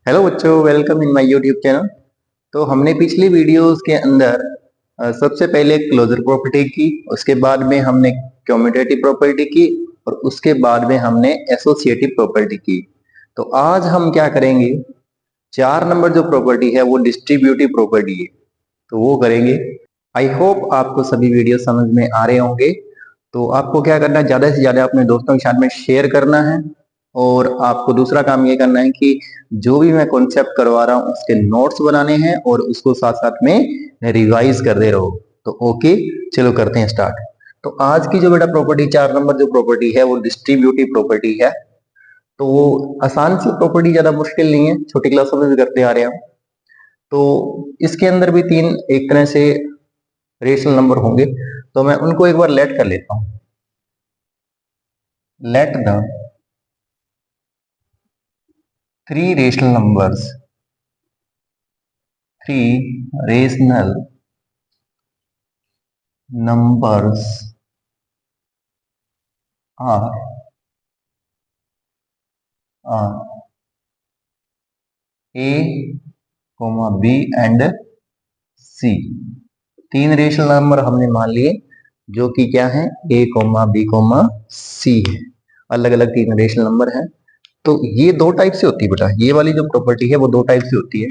Hello बच्चों, welcome in my YouTube channel. तो हमने पिछली वीडियोस के अंदर सबसे पहले क्लोजर प्रॉपर्टी की, उसके बाद में हमने कम्यूटेटिव प्रॉपर्टी की और उसके बाद में हमने एसोसिएटिव प्रॉपर्टी की। तो आज हम क्या करेंगे, 4 नंबर जो प्रॉपर्टी है वो डिस्ट्रीब्यूटिव प्रॉपर्टी है, तो वो करेंगे। आई होप आपको सभी वीडियो समझ में आ रहे होंगे। तो आपको क्या करना है, ज्यादा से ज्यादा अपने दोस्तों के साथ में शेयर करना है और आपको दूसरा काम ये करना है कि जो भी मैं कॉन्सेप्ट करवा रहा हूँ उसके नोट्स बनाने हैं और उसको साथ साथ में रिवाइज करते रहो। तो ओके, चलो करते हैं स्टार्ट। तो आज की जो बेटा प्रॉपर्टी 4 नंबर जो प्रॉपर्टी है वो डिस्ट्रीब्यूटिव प्रॉपर्टी है। तो वो आसान सी प्रॉपर्टी, ज्यादा मुश्किल नहीं है, छोटी क्लासों में भी करते आ रहे हैं। तो इसके अंदर भी 3 एक तरह से रेशनल नंबर होंगे, तो मैं उनको एक बार लेट कर लेता हूं। Let the 3 rational numbers, 3 rational numbers are A, B and C। 3 rational number हमने मान लिए जो कि क्या है, A, B, C है। अलग अलग 3 रेशनल नंबर है। तो ये 2 टाइप से होती है बेटा, ये वाली जो प्रॉपर्टी है वो 2 टाइप से होती है।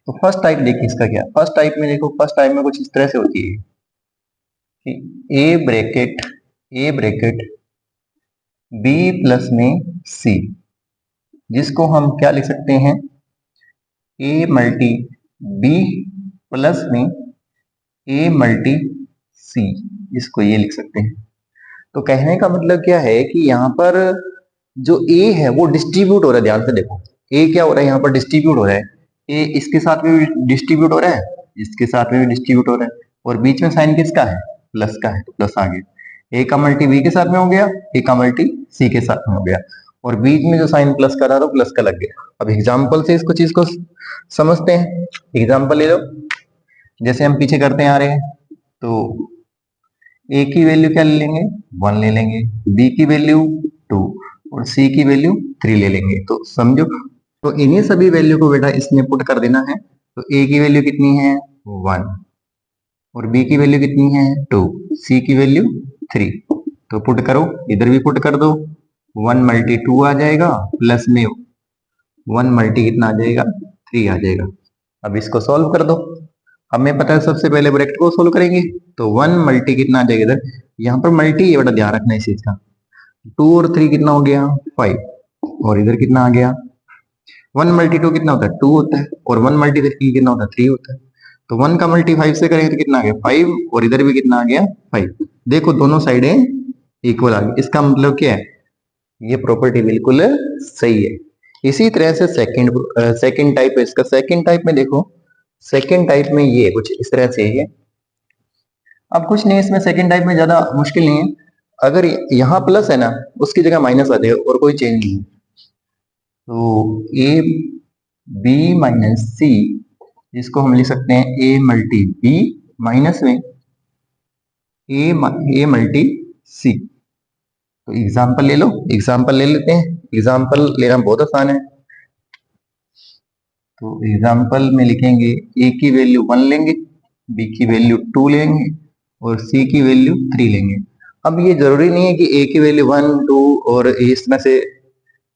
तो फर्स्ट टाइप देखिए इसका क्या, फर्स्ट टाइप में देखो, फर्स्ट टाइप में कुछ इस तरह से होती है कि ए ब्रैकेट बी प्लस में सी, जिसको हम क्या लिख सकते हैं, ए मल्टी बी प्लस में ए मल्टी सी, इसको ये लिख सकते हैं। तो कहने का मतलब क्या है कि यहाँ पर जो ए है वो डिस्ट्रीब्यूट हो रहा है। ध्यान से देखो, ए क्या हो रहा है, यहाँ पर डिस्ट्रीब्यूट हो रहा है। ए इसके साथ में भी डिस्ट्रीब्यूट हो रहा है, इसके साथ में भी डिस्ट्रीब्यूट हो रहा है, और बीच में साइन किसका है, प्लस का है, तो प्लस आ गया। ए का मल्टी बी के साथ में हो गया, ए का मल्टी सी के साथ में हो गया, और बीच में जो साइन प्लस का रहा तो प्लस का लग गया। अब एग्जाम्पल से इसको चीज को समझते हैं। एग्जाम्पल ले लो, जैसे हम पीछे करते आ रहे हैं। तो ए की वैल्यू क्या ले लेंगे, 1 ले लेंगे, बी की वैल्यू 2 और सी की वैल्यू 3 ले लेंगे। तो समझो, तो इन्हीं सभी वैल्यू को बेटा इसमें पुट कर देना है। तो ए की वैल्यू कितनी है, 1, और बी की वैल्यू कितनी है, 2, सी की वैल्यू 3। तो पुट करो, इधर भी पुट कर दो, 1 मल्टी 2 आ जाएगा, प्लस में 1 मल्टी कितना आ जाएगा, 3 आ जाएगा। अब इसको सॉल्व कर दो। हमें पता है सबसे पहले ब्रैकेट को सोल्व करेंगे, तो 1 मल्टी कितना आ जाएगा, इधर यहाँ पर मल्टी है बेटा, ध्यान रखना इस चीज का। 2 और 3 कितना हो गया, 5, और इधर कितना आ गया, 1 मल्टी 2 कितना होता है, 2 होता है, और 1 मल्टी 3 कितना होता है, 3 होता है। तो 1 का मल्टी 5 से करेंगे तो कितना आ गया, 5, और इधर भी कितना आ गया, 5। देखो दोनों साइडें इक्वल आ गई। इसका मतलब क्या है, ये प्रॉपर्टी बिल्कुल सही है। इसी तरह से सेकंड टाइप है इसका। सेकंड टाइप में देखो, सेकंड टाइप में ये कुछ इस तरह से है। अब कुछ नहीं, इसमें सेकंड टाइप में ज्यादा मुश्किल नहीं है। अगर यहाँ प्लस है ना, उसकी जगह माइनस आ जाएगा और कोई चेंज नहीं है। तो ए बी माइनस सी, जिसको हम लिख सकते हैं ए मल्टी बी माइनस में ए मल्टी सी। तो एग्जाम्पल ले लो, एग्जाम्पल ले लेते हैं। एग्जाम्पल लेना बहुत आसान है। तो एग्जाम्पल में लिखेंगे, ए की वैल्यू 1 लेंगे, बी की वैल्यू 2 लेंगे और सी की वैल्यू 3 लेंगे। अब ये जरूरी नहीं है कि ए की वैल्यू 1, 2 और इसमें से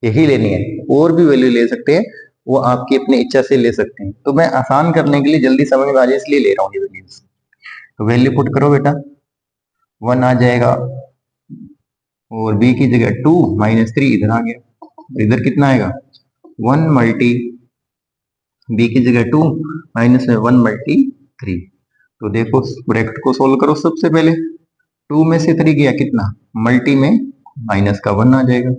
यही लेनी है, और भी वैल्यू ले सकते हैं, वो आपकी अपनी इच्छा से ले सकते हैं। तो मैं आसान करने के लिए, जल्दी समझ में आ जाए इसलिए ले रहा हूँ ये वैल्यूज। तो वैल्यू पुट करो बेटा, 1 आ जाएगा, और बी की जगह 2 माइनस 3 इधर आ गया, इधर कितना आएगा, 1 मल्टी बी की जगह 2 माइनस में 1 मल्टी 3। तो देखो ब्रैकेट को सोल्व करो। सबसे पहले 2 में से 3 गया कितना, मल्टी में माइनस का 1 आ जाएगा,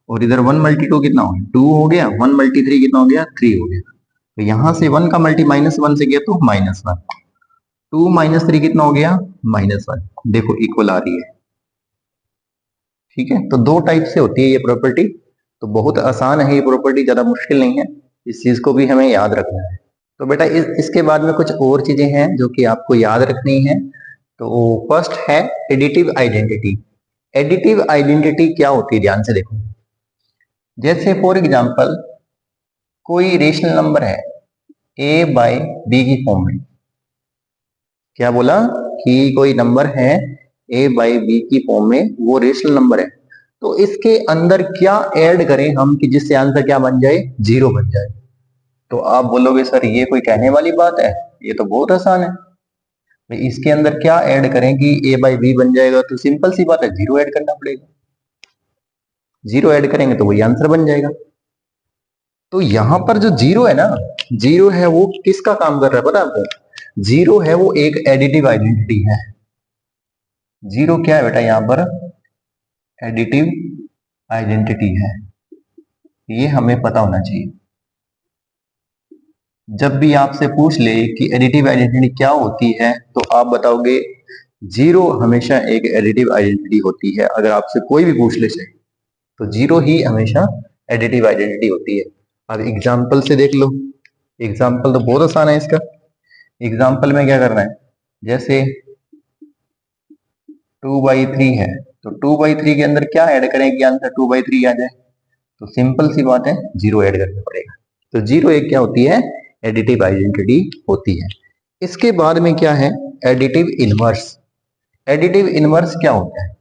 और इधर 1 मल्टी 2 कितना हो गया, 2 हो गया, 1 मल्टी 3 कितना हो गया, 3 हो गया। तो यहां से 1 का मल्टी -1 से गया तो -1, 2 माइनस 3 कितना हो गया, -1। देखो इक्वल आ रही है। ठीक है, तो 2 टाइप से होती है ये प्रॉपर्टी। तो बहुत आसान है ये प्रॉपर्टी, ज्यादा मुश्किल नहीं है। इस चीज को भी हमें याद रखना है। तो बेटा इसके बाद में कुछ और चीजें हैं जो कि आपको याद रखनी है। तो फर्स्ट है एडिटिव आइडेंटिटी। एडिटिव आइडेंटिटी क्या होती है, ध्यान से देखो। जैसे फॉर एग्जांपल कोई रेशनल नंबर है ए बाई बी की फॉर्म में। क्या बोला कि कोई नंबर है ए बाई बी की फॉर्म में, वो रेशनल नंबर है। तो इसके अंदर क्या ऐड करें हम कि जिससे आंसर क्या बन जाए, 0 बन जाए। तो आप बोलोगे सर ये कोई कहने वाली बात है, ये तो बहुत आसान है। भाई इसके अंदर क्या ऐड करें कि ए बाई बी बन जाएगा, तो सिंपल सी बात है, 0 ऐड करना पड़ेगा। 0 ऐड करेंगे तो वही आंसर बन जाएगा। तो यहां पर जो 0 है ना, 0 है वो किसका काम कर रहा है पता है आपको? 0 है वो एक एडिटिव आइडेंटिटी है। 0 क्या है बेटा, यहां पर एडिटिव आइडेंटिटी है। ये हमें पता होना चाहिए। जब भी आपसे पूछ ले कि एडिटिव आइडेंटिटी क्या होती है, तो आप बताओगे 0 हमेशा एक एडिटिव आइडेंटिटी होती है। अगर आपसे कोई भी पूछ ले तो 0 ही हमेशा एडिटिव आइडेंटिटी होती है। अब एग्जाम्पल से देख लो। एग्जाम्पल तो बहुत आसान है इसका। एग्जाम्पल में क्या करना है, जैसे 2/3 है, तो 2/3 के अंदर क्या ऐड करें कि आंसर 2/3 आ जाए? तो सिंपल सी बात है, 0 ऐड करना पड़ेगा। तो 0 एक क्या होती है, एडिटिव आइडेंटिटी होती है। इसके बाद में क्या है, एडिटिव इनवर्स। एडिटिव इनवर्स क्या होता है?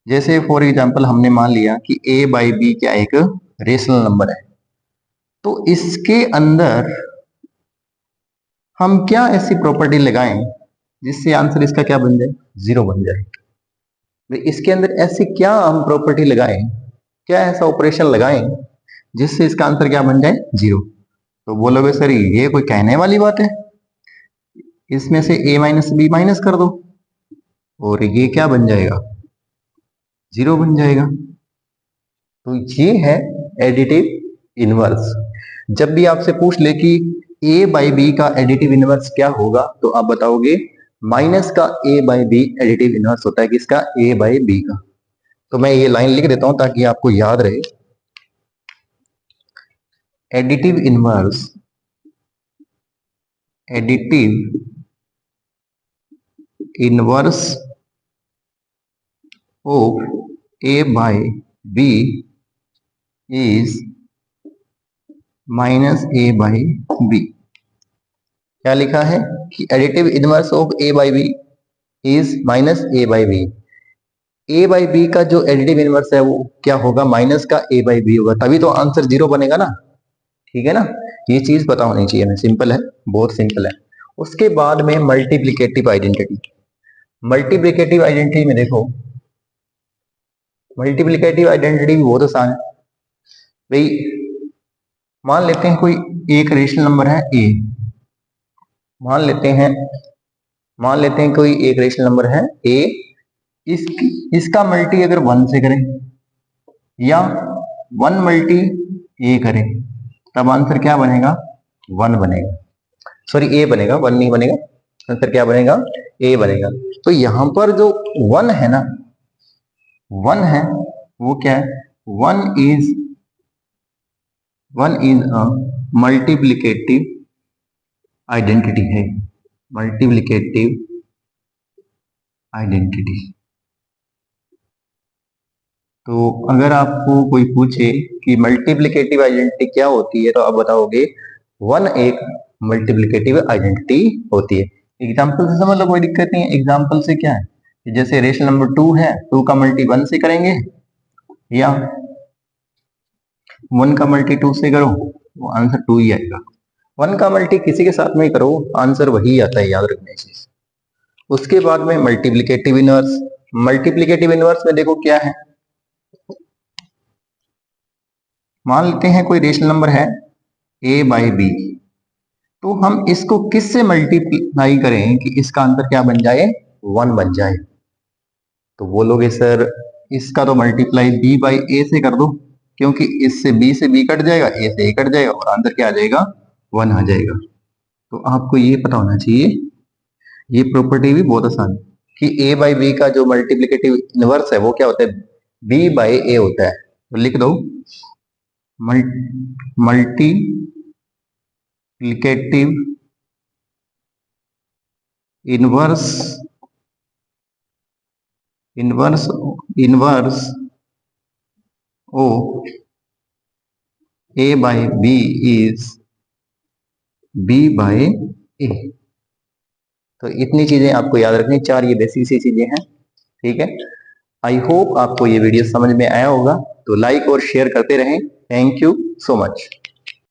जैसे फॉर एग्जांपल हमने मान लिया कि a बाई बी क्या एक रेशनल नंबर है, तो इसके अंदर हम क्या ऐसी प्रॉपर्टी लगाएं जिससे आंसर इसका क्या बन जाए, 0 बन जाए। भाई इसके अंदर ऐसी क्या हम प्रॉपर्टी लगाएं, क्या ऐसा ऑपरेशन लगाएं जिससे इसका आंसर क्या बन जाए, 0। तो बोलोगे सर ये कोई कहने वाली बात है, इसमें से a माइनस बी माइनस कर दो और ये क्या बन जाएगा, 0 बन जाएगा। तो ये है एडिटिव इनवर्स। जब भी आपसे पूछ ले कि a बाई बी का एडिटिव इनवर्स क्या होगा, तो आप बताओगे माइनस का a by b additive inverse होता है किसका, a बाई बी का। तो मैं ये लाइन लिख देता हूं ताकि आपको याद रहे। Additive inverse, additive inverse of a by b is minus a by b. क्या लिखा है कि additive inverse of a by b is minus a by b. a by b का जो एडिटिव इनवर्स है वो क्या होगा, माइनस का a बाई बी होगा, तभी तो आंसर 0 बनेगा ना। ठीक है ना, ये चीज पता होनी चाहिए हमें। सिंपल है, बहुत सिंपल है। उसके बाद में मल्टीप्लिकेटिव आइडेंटिटी। मल्टीप्लिकेटिव आइडेंटिटी में देखो, मल्टीप्लिकेटिव आइडेंटिटी भी बहुत आसान है। भाई मान लेते हैं कोई एक रेशनल नंबर है a, मान लेते हैं कोई एक रेशनल नंबर है a, इसका मल्टी अगर 1 से करें या 1 मल्टी a करें, तब आंसर क्या बनेगा, 1 बनेगा। सॉरी a बनेगा, 1 नहीं बनेगा, आंसर क्या बनेगा, a बनेगा। तो यहां पर जो 1 है ना, 1 है वो क्या है, 1 इज अ मल्टीप्लिकेटिव आइडेंटिटी है। Multiplicative identity. तो अगर आपको कोई पूछे कि मल्टीप्लिकेटिव आइडेंटिटी क्या होती है, तो आप बताओगे 1 एक मल्टीप्लिकेटिव आइडेंटिटी होती है। एग्जाम्पल से समझ लो, कोई दिक्कत नहीं है। एग्जाम्पल से क्या है कि जैसे रेशनल नंबर 2 है, 2 का मल्टी 1 से करेंगे या 1 का मल्टी 2 से करो, वो आंसर 2 ही आएगा। 1 का मल्टी किसी के साथ में ही करो, आंसर वही आता है, याद रखने चीज। उसके बाद में मल्टीप्लिकेटिव इनवर्स। मल्टीप्लिकेटिव इनवर्स में देखो क्या है, मान लेते हैं कोई रेशनल नंबर है a बाई बी, तो हम इसको किस से मल्टीप्लाई करें कि इसका आंसर क्या बन जाए, 1 बन जाए। तो बोलोगे सर इसका तो मल्टीप्लाई b बाई a से कर दो, क्योंकि इससे b से b कट जाएगा, a से a कट जाएगा और आंसर क्या आ जाएगा, 1 आ जाएगा। तो आपको ये पता होना चाहिए, ये प्रॉपर्टी भी बहुत आसान है कि a बाई बी का जो मल्टीप्लिकेटिव इनवर्स है वो क्या होता है, b बाई a होता है। तो लिख दो multi multiplicative inverse of a by b is b by a। तो इतनी चीजें आपको याद रखनी, चार ये बेसिक सी चीजें हैं। ठीक है, आई होप आपको ये वीडियो समझ में आया होगा, तो लाइक और शेयर करते रहें। Thank you so much.